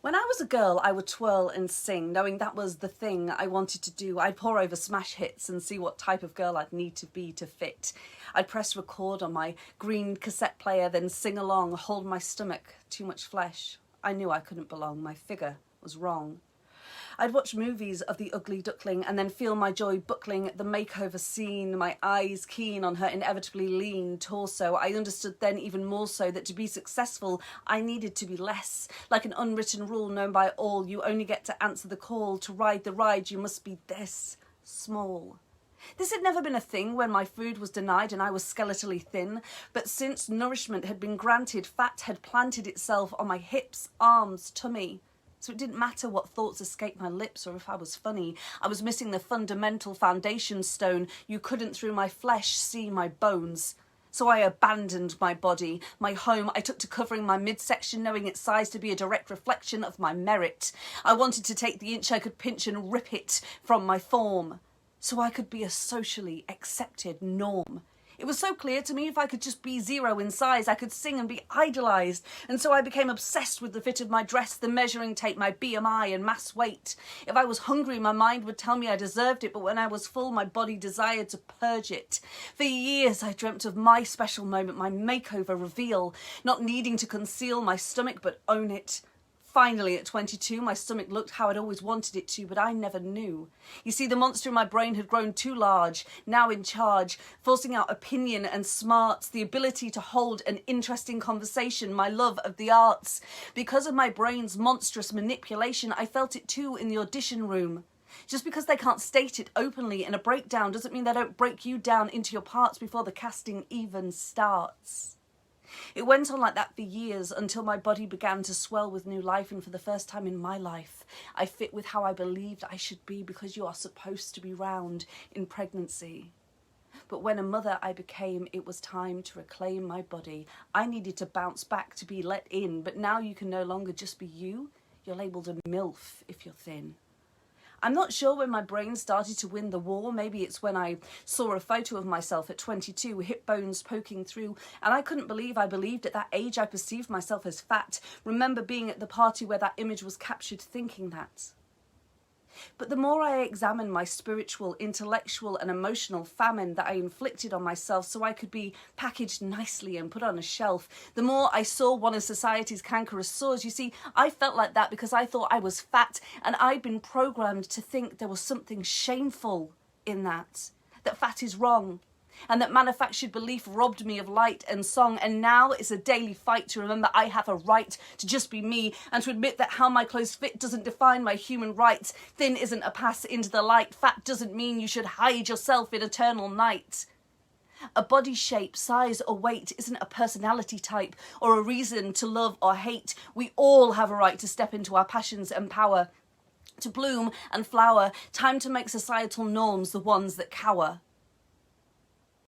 When I was a girl, I would twirl and sing, knowing that was the thing I wanted to do. I'd pore over smash hits and see what type of girl I'd need to be to fit. I'd press record on my green cassette player, then sing along, hold my stomach, too much flesh. I knew I couldn't belong, my figure was wrong. I'd watch movies of the ugly duckling and then feel my joy buckling at the makeover scene, my eyes keen on her inevitably lean torso. I understood then even more so that to be successful, I needed to be less. Like an unwritten rule known by all, you only get to answer the call. To ride the ride, you must be this small. This had never been a thing when my food was denied and I was skeletally thin, but since nourishment had been granted, fat had planted itself on my hips, arms, tummy. So it didn't matter what thoughts escaped my lips or if I was funny. I was missing the fundamental foundation stone. You couldn't through my flesh see my bones. So I abandoned my body, my home. I took to covering my midsection, knowing its size to be a direct reflection of my merit. I wanted to take the inch I could pinch and rip it from my form, so I could be a socially accepted norm. It was so clear to me if I could just be zero in size, I could sing and be idolised. And so I became obsessed with the fit of my dress, the measuring tape, my BMI and mass weight. If I was hungry, my mind would tell me I deserved it, but when I was full, my body desired to purge it. For years, I dreamt of my special moment, my makeover reveal, not needing to conceal my stomach, but own it. Finally, at 22, my stomach looked how I'd always wanted it to, but I never knew. You see, the monster in my brain had grown too large, now in charge, forcing out opinion and smarts, the ability to hold an interesting conversation, my love of the arts. Because of my brain's monstrous manipulation, I felt it too in the audition room. Just because they can't state it openly in a breakdown doesn't mean they don't break you down into your parts before the casting even starts. It went on like that for years until my body began to swell with new life, and for the first time in my life, I fit with how I believed I should be, because you are supposed to be round in pregnancy. But when a mother I became, it was time to reclaim my body. I needed to bounce back to be let in, but now you can no longer just be you. You're labelled a MILF if you're thin. I'm not sure when my brain started to win the war. Maybe it's when I saw a photo of myself at 22, hip bones poking through, and I couldn't believe I believed at that age I perceived myself as fat. Remember being at the party where that image was captured, thinking that. But the more I examined my spiritual, intellectual and emotional famine that I inflicted on myself so I could be packaged nicely and put on a shelf, the more I saw one of society's cankerous sores. You see, I felt like that because I thought I was fat, and I'd been programmed to think there was something shameful in that fat is wrong, and that manufactured belief robbed me of light and song. And now it's a daily fight to remember I have a right to just be me, and to admit that how my clothes fit doesn't define my human rights. Thin isn't a pass into the light. Fat doesn't mean you should hide yourself in eternal night. A body shape, size or weight isn't a personality type or a reason to love or hate. We all have a right to step into our passions and power, to bloom and flower. Time to make societal norms the ones that cower.